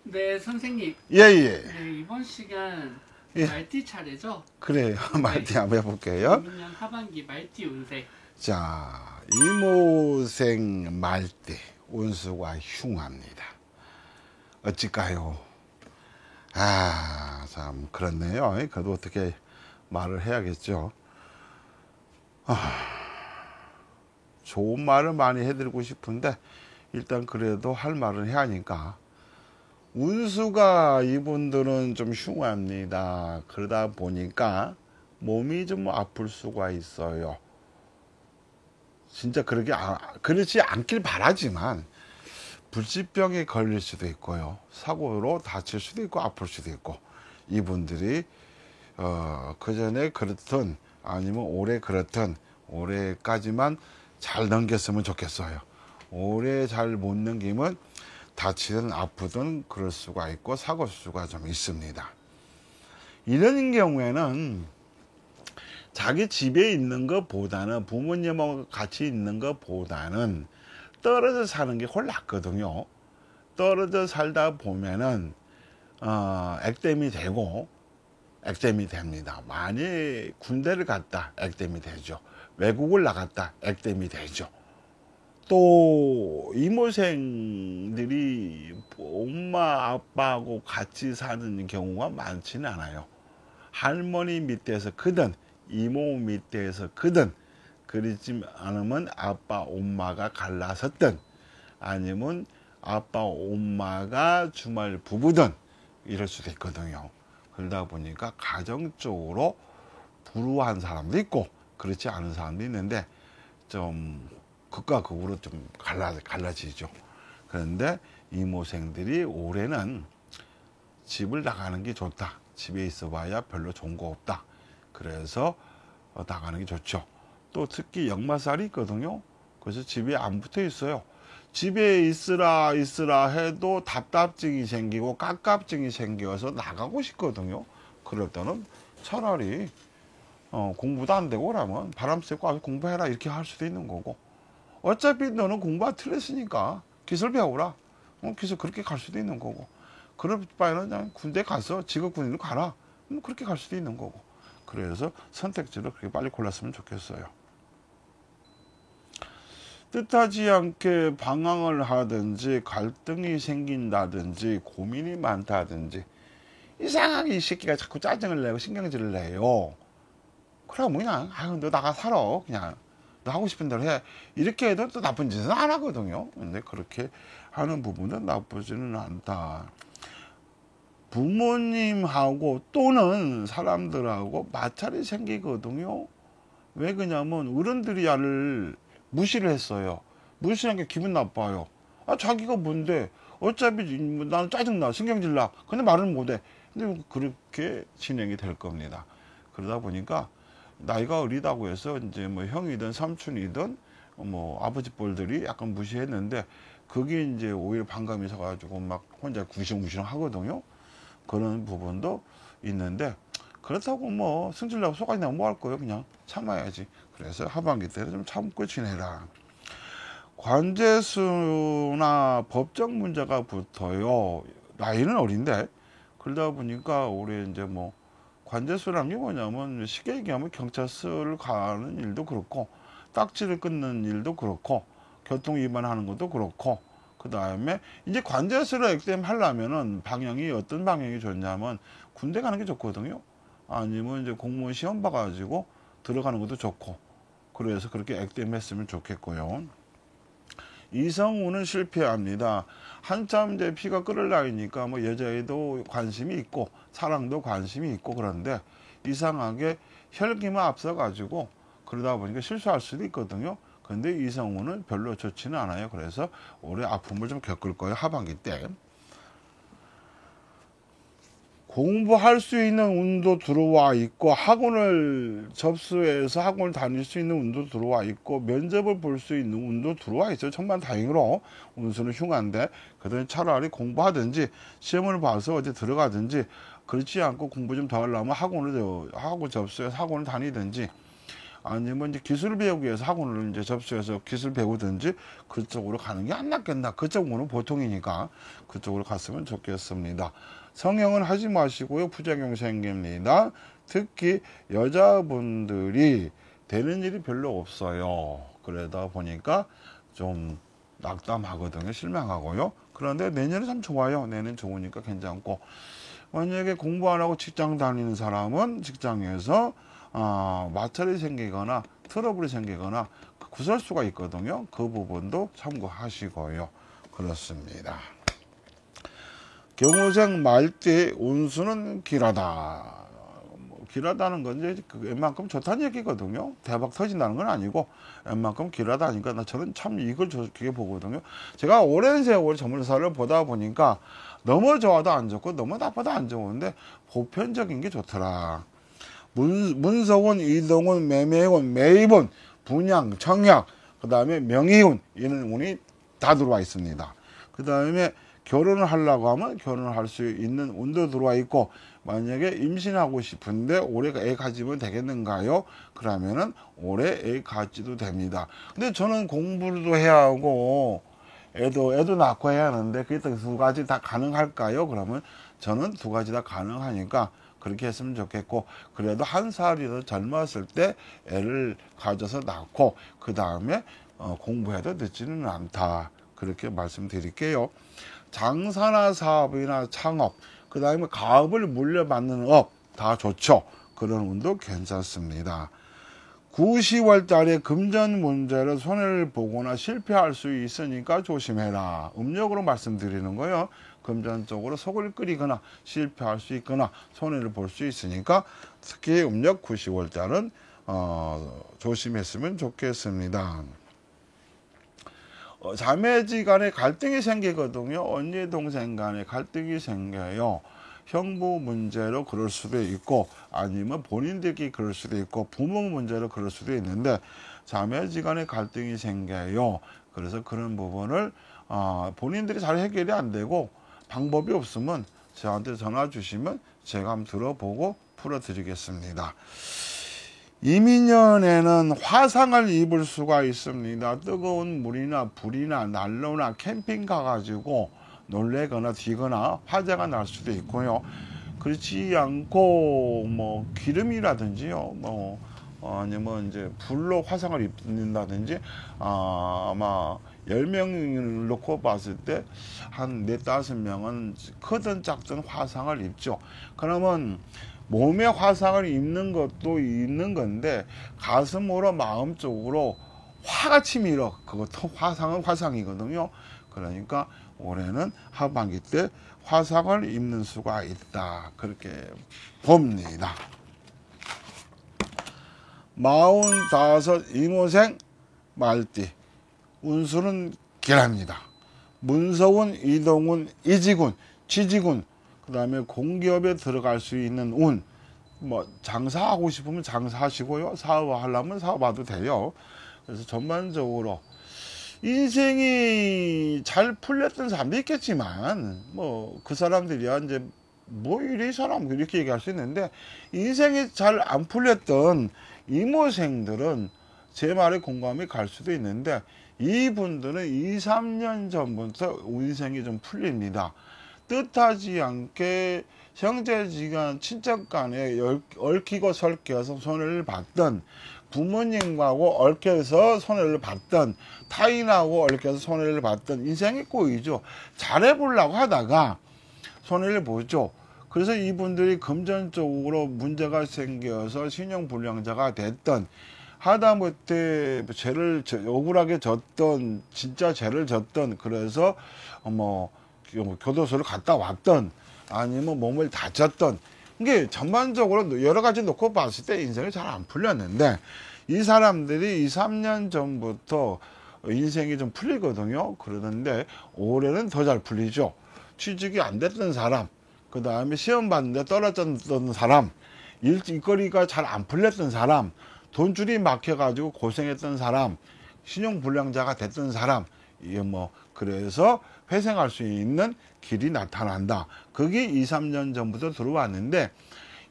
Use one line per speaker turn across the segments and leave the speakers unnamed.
네, 선생님.
예예.
네, 이번 시간
예.
말띠 차례죠?
그래요. 말띠 한번 해볼게요.
금년 하반기 말띠 운세.
자, 이모생 말띠 운수가 흉합니다. 어찌까요? 아, 참 그렇네요. 그래도 어떻게 말을 해야겠죠. 좋은 말을 많이 해드리고 싶은데 일단 그래도 할 말은 해야 하니까. 운수가 이분들은 좀 흉합니다. 그러다 보니까 몸이 좀 아플 수가 있어요. 진짜 그렇지 않길 바라지만 불치병에 걸릴 수도 있고요. 사고로 다칠 수도 있고 아플 수도 있고, 이분들이 그전에 그렇든 아니면 올해 그렇든 올해까지만 잘 넘겼으면 좋겠어요. 올해 잘 못 넘기면 다치든 아프든 그럴 수가 있고 사고 수가 좀 있습니다. 이런 경우에는 자기 집에 있는 것보다는 부모님하고 같이 있는 것보다는 떨어져 사는 게 훨씬 낫거든요. 떨어져 살다 보면은 액땜이 되고 액땜이 됩니다. 만약 군대를 갔다 액땜이 되죠. 외국을 나갔다 액땜이 되죠. 또 이모생들이 엄마 아빠하고 같이 사는 경우가 많지는 않아요. 할머니 밑에서 크든 이모 밑에서 크든, 그렇지 않으면 아빠 엄마가 갈라섰든 아니면 아빠 엄마가 주말 부부든 이럴 수도 있거든요. 그러다 보니까 가정적으로 불우한 사람도 있고 그렇지 않은 사람도 있는데 좀 극과 극으로 좀 갈라지죠. 그런데 이모생들이 올해는 집을 나가는 게 좋다. 집에 있어 봐야 별로 좋은 거 없다. 그래서 나가는 게 좋죠. 또 특히 역마살이 있거든요. 그래서 집에 안 붙어 있어요. 집에 있으라 해도 답답증이 생기고 깝깝증이 생겨서 나가고 싶거든요. 그럴 때는 차라리 공부도 안 되고 그러면 바람 쐬고 와서 공부해라 이렇게 할 수도 있는 거고, 어차피 너는 공부가 틀렸으니까 기술 배우라. 기술 그렇게 갈 수도 있는 거고, 그럴 바에는 그냥 군대 가서 직업군인으로 가라. 그렇게 갈 수도 있는 거고. 그래서 선택지를 그렇게 빨리 골랐으면 좋겠어요. 뜻하지 않게 방황을 하든지 갈등이 생긴다든지 고민이 많다든지 이상하게 이 새끼가 자꾸 짜증을 내고 신경질을 내요. 그럼 그냥 아유 너 나가 살아, 그냥 너 하고 싶은 대로 해, 이렇게 해도 또 나쁜 짓은 안 하거든요. 근데 그렇게 하는 부분은 나쁘지는 않다. 부모님하고 또는 사람들하고 마찰이 생기거든요. 왜 그러냐면 어른들이 야를 무시를 했어요. 무시한 게 기분 나빠요. 아 자기가 뭔데, 어차피 나는 짜증나 신경질나 근데 말은 못해. 근데 그렇게 진행이 될 겁니다. 그러다 보니까 나이가 어리다고 해서 이제 뭐 형이든 삼촌이든 뭐 아버지 뻘들이 약간 무시했는데 그게 이제 오히려 반감이 서가지고 막 혼자 구시렁구시렁 하거든요. 그런 부분도 있는데 그렇다고 뭐 승질나고 속아지 나면 뭐 할 거예요. 그냥 참아야지. 그래서 하반기 때는 좀 참고 지내라. 관제수나 법적 문제가 붙어요. 나이는 어린데 그러다 보니까 올해 이제 뭐 관제수라는 게 뭐냐면 쉽게 얘기하면 경찰서를 가는 일도 그렇고 딱지를 끊는 일도 그렇고 교통 위반하는 것도 그렇고, 그 다음에 이제 관제수를 액땜하려면은 방향이 어떤 방향이 좋냐면 군대 가는 게 좋거든요. 아니면 이제 공무원 시험 봐가지고 들어가는 것도 좋고, 그래서 그렇게 액땜했으면 좋겠고요. 이성운은 실패합니다. 한참 이제 피가 끓을 나이니까 뭐 여자애도 관심이 있고 사랑도 관심이 있고 그런데 이상하게 혈기만 앞서가지고 그러다 보니까 실수할 수도 있거든요. 근데 이성운은 별로 좋지는 않아요. 그래서 올해 아픔을 좀 겪을 거예요. 하반기 때. 공부할 수 있는 운도 들어와 있고 학원을 접수해서 학원을 다닐 수 있는 운도 들어와 있고 면접을 볼 수 있는 운도 들어와 있어요. 정말 다행으로 운수는 흉한데 그들은 차라리 공부하든지 시험을 봐서 어디 들어가든지, 그렇지 않고 공부 좀 더 하려면 학원 접수해서 학원을 다니든지 아니면 이제 기술 배우기 위해서 학원을 이제 접수해서 기술 배우든지 그쪽으로 가는 게 안 낫겠나. 그쪽으로는 보통이니까 그쪽으로 갔으면 좋겠습니다. 성형은 하지 마시고요. 부작용 생깁니다. 특히 여자분들이 되는 일이 별로 없어요. 그러다 보니까 좀 낙담하거든요. 실망하고요. 그런데 내년에 참 좋아요. 내년 좋으니까 괜찮고, 만약에 공부 안 하고 직장 다니는 사람은 직장에서 마찰이 생기거나 트러블이 생기거나 구설수가 있거든요. 그 부분도 참고하시고요. 그렇습니다. 경우생 말띠 운수는 길하다. 길하다는 건 이제 웬만큼 좋다는 얘기거든요. 대박 터진다는 건 아니고 웬만큼 길하다 하니까 저는 참 이걸 좋게 보거든요. 제가 오랜 세월 전문사를 보다 보니까 너무 좋아도 안 좋고 너무 나빠도 안 좋은데 보편적인 게 좋더라. 문서운, 이동운, 매매운, 매입운, 분양, 청약, 그 다음에 명의운, 이런 운이 다 들어와 있습니다. 그 다음에 결혼을 하려고 하면 결혼을 할 수 있는 운도 들어와 있고, 만약에 임신하고 싶은데 올해 애 가지면 되겠는가요? 그러면은 올해 애 가지도 됩니다. 근데 저는 공부도 해야 하고 애도 낳고 해야 하는데 그게 두 가지 다 가능할까요? 그러면 저는 두 가지 다 가능하니까 그렇게 했으면 좋겠고, 그래도 한 살이라도 젊었을 때 애를 가져서 낳고 그 다음에 공부해도 늦지는 않다. 그렇게 말씀드릴게요. 장사나 사업이나 창업, 그 다음에 가업을 물려받는 업 다 좋죠. 그런 운도 괜찮습니다. 9, 10월 달에 금전 문제로 손해를 보거나 실패할 수 있으니까 조심해라. 음력으로 말씀드리는 거예요. 금전 쪽으로 속을 끓이거나 실패할 수 있거나 손해를 볼 수 있으니까 특히 음력 9, 10월 달은 조심했으면 좋겠습니다. 자매지간에 갈등이 생기거든요. 언니 동생 간에 갈등이 생겨요. 형부 문제로 그럴 수도 있고 아니면 본인들끼리 그럴 수도 있고 부모 문제로 그럴 수도 있는데 자매지간에 갈등이 생겨요. 그래서 그런 부분을 본인들이 잘 해결이 안 되고 방법이 없으면 저한테 전화 주시면 제가 한번 들어보고 풀어드리겠습니다. 이민년에는 화상을 입을 수가 있습니다. 뜨거운 물이나 불이나 난로나 캠핑 가가지고 놀래거나 뒤거나 화재가 날 수도 있고요. 그렇지 않고 뭐 기름이라든지요, 아니면 이제 불로 화상을 입는다든지 아마 10명을 놓고 봤을 때 한 4, 5명은 크든 작든 화상을 입죠. 그러면 몸에 화상을 입는 것도 있는 건데 가슴으로 마음 쪽으로 화가 치밀어. 그것도 화상은 화상이거든요. 그러니까 올해는 하반기 때 화상을 입는 수가 있다. 그렇게 봅니다. 45 이모생 말띠 운수는 길합니다. 문서운, 이동운, 이지군, 취지군, 그 다음에 공기업에 들어갈 수 있는 운, 뭐 장사하고 싶으면 장사하시고요, 사업하려면 사업해도 돼요. 그래서 전반적으로 인생이 잘 풀렸던 사람도 있겠지만 뭐 그 사람들이야 이제 뭐 이리 사람 이렇게 얘기할 수 있는데, 인생이 잘 안 풀렸던 이모생들은 제 말에 공감이 갈 수도 있는데 이분들은 2, 3년 전부터 인생이 좀 풀립니다. 뜻하지 않게 형제지간 친척 간에 얽히고 설켜서 손해를 받던, 부모님하고 얽혀서 손해를 받던, 타인하고 얽혀서 손해를 받던 인생이 꼬이죠. 잘해보려고 하다가 손해를 보죠. 그래서 이분들이 금전적으로 문제가 생겨서 신용불량자가 됐던, 하다못해 죄를 억울하게 졌던, 진짜 죄를 졌던, 그래서 뭐 교도소를 갔다 왔던, 아니면 몸을 다쳤던, 이게 전반적으로 여러 가지 놓고 봤을 때 인생이 잘 안 풀렸는데, 이 사람들이 2, 3년 전부터 인생이 좀 풀리거든요. 그러는데 올해는 더 잘 풀리죠. 취직이 안 됐던 사람, 그 다음에 시험 봤는데 떨어졌던 사람, 일거리가 잘 안 풀렸던 사람, 돈줄이 막혀가지고 고생했던 사람, 신용불량자가 됐던 사람, 이게 뭐 그래서 회생할 수 있는 길이 나타난다. 그게 2, 3년 전부터 들어왔는데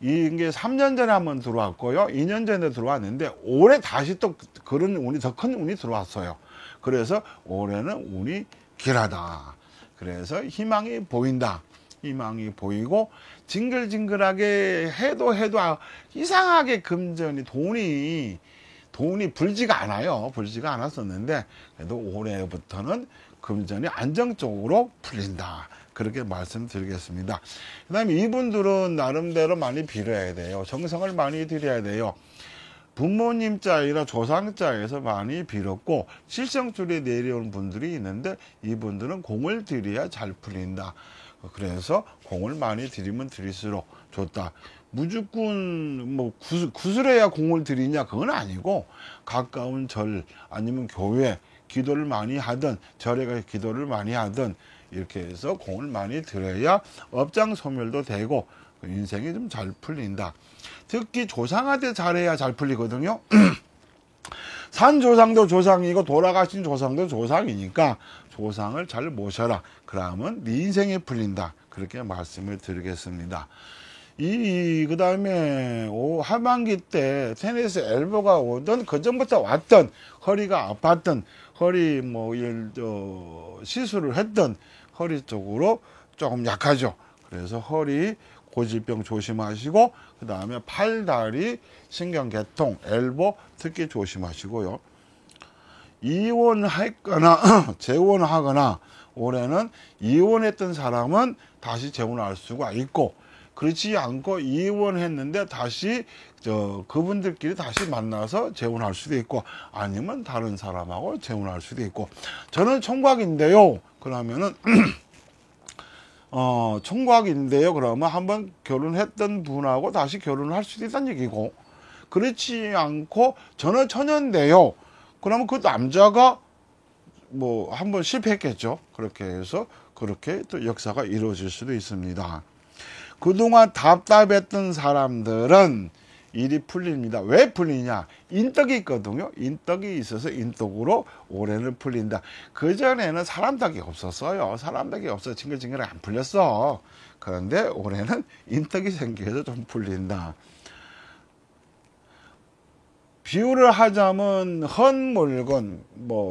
이게 3년 전에 한번 들어왔고요. 2년 전에 들어왔는데 올해 다시 또 그런 운이 더 큰 운이 들어왔어요. 그래서 올해는 운이 길하다. 그래서 희망이 보인다. 희망이 보이고 징글징글하게 해도 이상하게 금전이 돈이 불지가 않아요. 불지가 않았었는데 그래도 올해부터는 금전이 안정적으로 풀린다. 그렇게 말씀드리겠습니다. 그 다음에 이분들은 나름대로 많이 빌어야 돼요. 정성을 많이 드려야 돼요. 부모님 자이나 조상 자에서 많이 빌었고 실성줄에 내려온 분들이 있는데 이분들은 공을 들여야 잘 풀린다. 그래서 공을 많이 들이면 들일수록 좋다. 무조건 뭐 구슬해야 공을 들이냐 그건 아니고 가까운 절 아니면 교회 기도를 많이 하든 절에 가서 기도를 많이 하든 이렇게 해서 공을 많이 들여야 업장 소멸도 되고 인생이 좀 잘 풀린다. 특히 조상한테 잘해야 잘 풀리거든요. 산 조상도 조상이고 돌아가신 조상도 조상이니까 조상을 잘 모셔라. 그러면 네 인생이 풀린다. 그렇게 말씀을 드리겠습니다. 그 다음에 하반기 때 테니스 엘보가 오던 그 전부터 왔던 허리가 아팠던 허리 시술을 했던 허리 쪽으로 조금 약하죠. 그래서 허리 고질병 조심하시고 그 다음에 팔, 다리, 신경계통, 엘보 특히 조심하시고요. 이혼했거나 재혼하거나 올해는 이혼했던 사람은 다시 재혼할 수가 있고 그렇지 않고 이혼했는데 다시 그분들끼리 다시 만나서 재혼할 수도 있고 아니면 다른 사람하고 재혼할 수도 있고 저는 총각인데요. 그러면은 총각인데요. 그러면 한번 결혼했던 분하고 다시 결혼을 할 수도 있다는 얘기고 그렇지 않고 저는 처녀인데요. 그러면 그 남자가 한번 실패했겠죠. 그렇게 해서 그렇게 또 역사가 이루어질 수도 있습니다. 그동안 답답했던 사람들은 일이 풀립니다. 왜 풀리냐? 인덕이 있거든요. 인덕이 있어서 인덕으로 올해는 풀린다. 그전에는 사람 덕이 없었어요. 사람 덕이 없어 징글징글 안 풀렸어. 그런데 올해는 인덕이 생겨서 좀 풀린다. 비유를 하자면 헌 물건,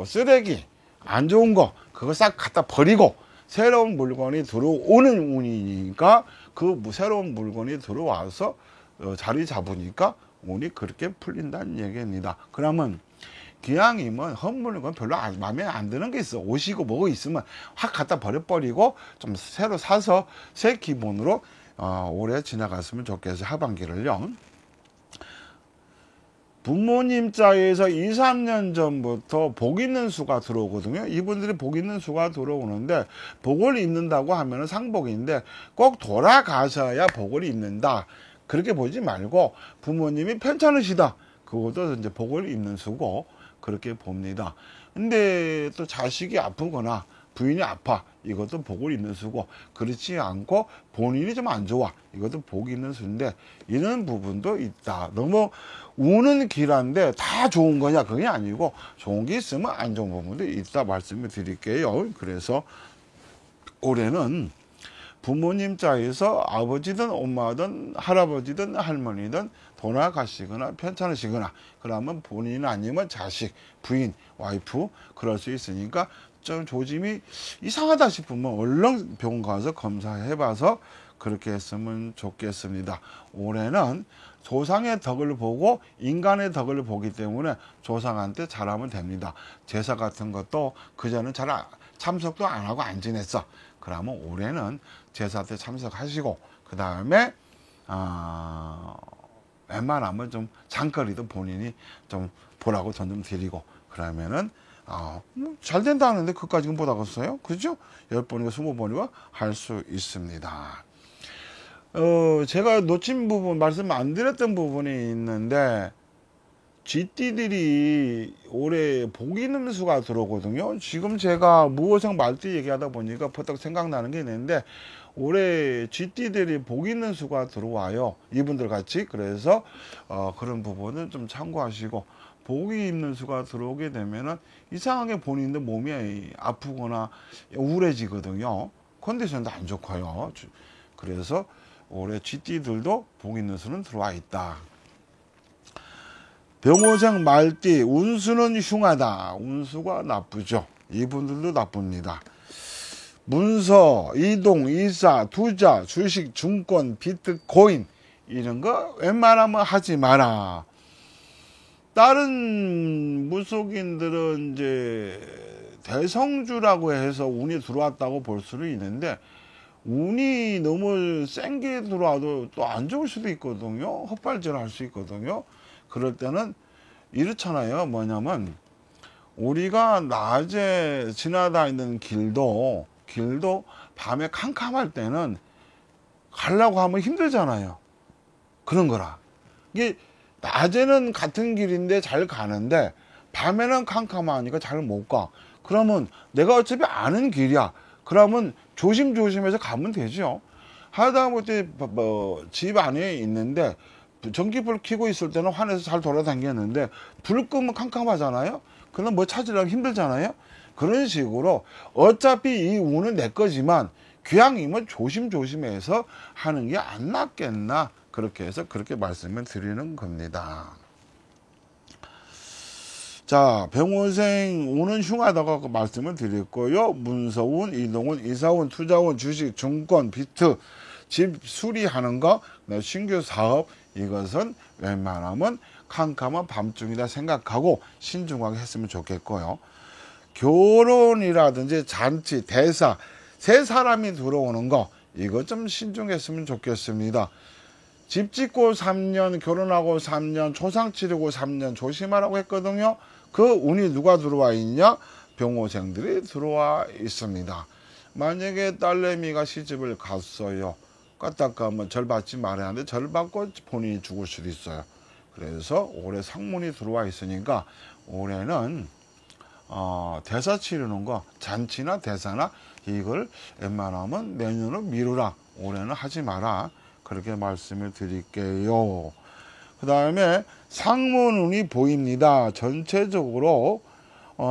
쓰레기, 안 좋은 거 그거 싹 갖다 버리고 새로운 물건이 들어오는 운이니까 그 새로운 물건이 들어와서 자리 잡으니까 운이 그렇게 풀린다는 얘기입니다. 그러면 기왕이면 헛물건 별로 마음에 안 드는 게 있어. 옷이고 뭐고 있으면 확 갖다 버려버리고 좀 새로 사서 새 기분으로 올해 지나갔으면 좋겠어요. 하반기를요. 부모님 자에서 2, 3년 전부터 복 있는 수가 들어오거든요. 이분들이 복 있는 수가 들어오는데 복을 입는다고 하면 상복인데 꼭 돌아가셔야 복을 입는다. 그렇게 보지 말고 부모님이 편찮으시다. 그것도 이제 복을 입는 수고 그렇게 봅니다. 근데 또 자식이 아프거나 부인이 아파. 이것도 복을 입는 수고 그렇지 않고 본인이 좀 안 좋아. 이것도 복이 있는 수인데 이런 부분도 있다. 너무 우는 길한데 다 좋은 거냐? 그게 아니고 좋은 게 있으면 안 좋은 부분도 있다 말씀을 드릴게요. 그래서 올해는 부모님 자에서 아버지든 엄마든 할아버지든 할머니든 돌아가시거나 편찮으시거나 그러면 본인 아니면 자식, 부인, 와이프 그럴 수 있으니까 좀 조짐이 이상하다 싶으면 얼른 병원 가서 검사해봐서 그렇게 했으면 좋겠습니다. 올해는 조상의 덕을 보고 인간의 덕을 보기 때문에 조상한테 잘하면 됩니다. 제사 같은 것도 그전에 참석도 안 하고 안 지냈어. 그러면 올해는 제사 때 참석하시고 그 다음에 웬만하면 좀 장거리도 본인이 좀 보라고 돈 좀 드리고 그러면은 잘 된다는데 그까지 못 하겠어요? 그죠? 10번이고 20번이고 할 수 있습니다. 제가 놓친 부분, 말씀 안 드렸던 부분이 있는데, 쥐띠들이 올해 복 있는 수가 들어오거든요. 지금 제가 무호생 말띠 얘기하다 보니까 퍼뜩 생각나는 게 있는데, 올해 쥐띠들이 복 있는 수가 들어와요. 이분들 같이. 그래서, 그런 부분은 좀 참고하시고, 복이 있는 수가 들어오게 되면은 이상하게 본인들 몸이 아프거나 우울해지거든요. 컨디션도 안 좋고요. 그래서 올해 쥐띠들도 복 있는 수는 들어와 있다. 병호생 말띠 운수는 흉하다. 운수가 나쁘죠. 이분들도 나쁩니다. 문서, 이동, 이사, 투자, 주식, 증권, 비트코인 이런 거 웬만하면 하지 마라. 다른 무속인들은 이제 대성주라고 해서 운이 들어왔다고 볼 수는 있는데 운이 너무 센 게 들어와도 또 안 좋을 수도 있거든요. 헛발질 할 수 있거든요. 그럴 때는 이렇잖아요. 뭐냐면 우리가 낮에 지나다니는 길도 밤에 캄캄할 때는 가려고 하면 힘들잖아요. 그런 거라. 이게 낮에는 같은 길인데 잘 가는데 밤에는 캄캄하니까 잘 못 가. 그러면 내가 어차피 아는 길이야. 그러면 조심조심해서 가면 되죠. 하다못해 집 안에 있는데 전기불 켜고 있을 때는 환해서 잘 돌아다녔는데 불 끄면 캄캄하잖아요. 그럼 뭐 찾으려면 힘들잖아요. 그런 식으로 어차피 이 운은 내 거지만 귀향이면 조심조심해서 하는 게 안 낫겠나, 그렇게 해서 그렇게 말씀을 드리는 겁니다. 자, 병호생 운은 흉하다고 말씀을 드렸고요. 문서운, 이동운, 이사운, 투자운, 주식, 증권, 비트, 집 수리하는 거, 신규 사업, 이것은 웬만하면 캄캄한 밤중이다 생각하고 신중하게 했으면 좋겠고요. 결혼이라든지 잔치, 대사, 세 사람이 들어오는 거, 이거 좀 신중했으면 좋겠습니다. 집 짓고 3년, 결혼하고 3년, 초상 치르고 3년 조심하라고 했거든요. 그 운이 누가 들어와 있냐? 병호생들이 들어와 있습니다. 만약에 딸내미가 시집을 갔어요. 까딱 가면 절 받지 말아야 하는데 절 받고 본인이 죽을 수도 있어요. 그래서 올해 상문이 들어와 있으니까 올해는 대사 치르는 거, 잔치나 대사나 이걸 웬만하면 내년으로 미루라. 올해는 하지 마라. 그렇게 말씀을 드릴게요. 그 다음에 상문운이 보입니다. 전체적으로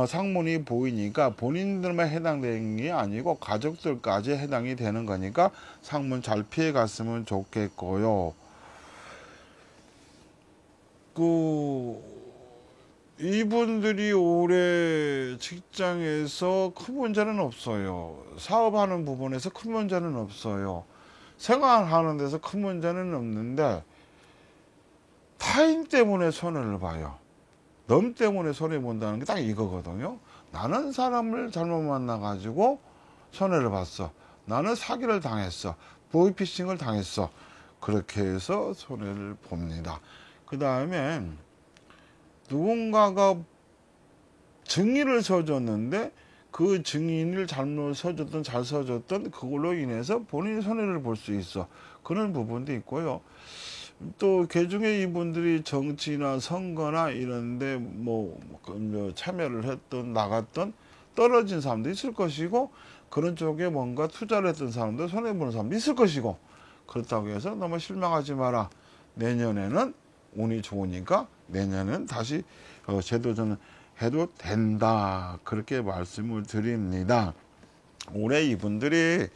상문이 보이니까 본인들만 해당되는 게 아니고 가족들까지 해당이 되는 거니까 상문 잘 피해 갔으면 좋겠고요. 이분들이 올해 직장에서 큰 문제는 없어요. 사업하는 부분에서 큰 문제는 없어요. 생활하는 데서 큰 문제는 없는데 타인 때문에 손해를 봐요. 놈 때문에 손해본다는 게 딱 이거거든요. 나는 사람을 잘못 만나가지고 손해를 봤어. 나는 사기를 당했어. 보이피싱을 당했어. 그렇게 해서 손해를 봅니다. 그 다음에 누군가가 증인을 써줬는데 그 증인을 잘못 써줬든 잘 써줬든 그걸로 인해서 본인이 손해를 볼 수 있어. 그런 부분도 있고요. 또 개중에 이분들이 정치나 선거나 이런데 참여를 했던 나갔던 떨어진 사람도 있을 것이고 그런 쪽에 뭔가 투자를 했던 사람도 손해보는 사람도 있을 것이고 그렇다고 해서 너무 실망하지 마라. 내년에는 운이 좋으니까 내년은 다시 재도전을 해도 된다. 그렇게 말씀을 드립니다. 올해 이분들이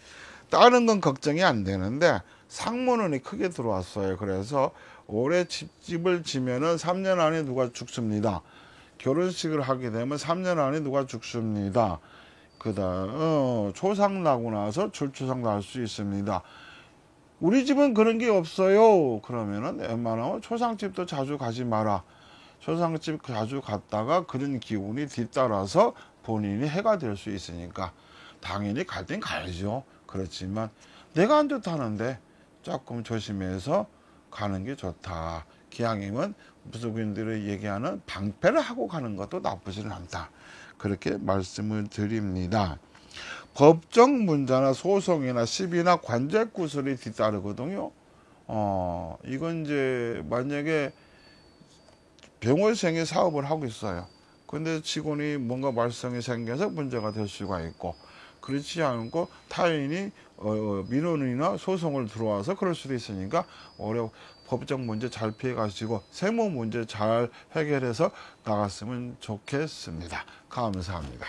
다른 건 걱정이 안 되는데 상문운이 크게 들어왔어요. 그래서 올해 집을 지면은 3년 안에 누가 죽습니다. 결혼식을 하게 되면 3년 안에 누가 죽습니다. 그다음 초상 나고 나서 줄초상 날 수 있습니다. 우리 집은 그런 게 없어요. 그러면은 웬만하면 초상집도 자주 가지 마라. 초상집 자주 갔다가 그런 기운이 뒤따라서 본인이 해가 될 수 있으니까 당연히 갈 땐 가야죠. 그렇지만 내가 안 좋다는데 조금 조심해서 가는 게 좋다. 기왕이면 무속인들이 얘기하는 방패를 하고 가는 것도 나쁘지는 않다. 그렇게 말씀을 드립니다. 법정 문제나 소송이나 시비나 관제 구설이 뒤따르거든요. 이건 이제 만약에 병원생이 사업을 하고 있어요. 근데 직원이 뭔가 말썽이 생겨서 문제가 될 수가 있고 그렇지 않고 타인이 민원이나 소송을 들어와서 그럴 수도 있으니까 올해 법적 문제 잘 피해 가시고 세무 문제 잘 해결해서 나갔으면 좋겠습니다. 감사합니다.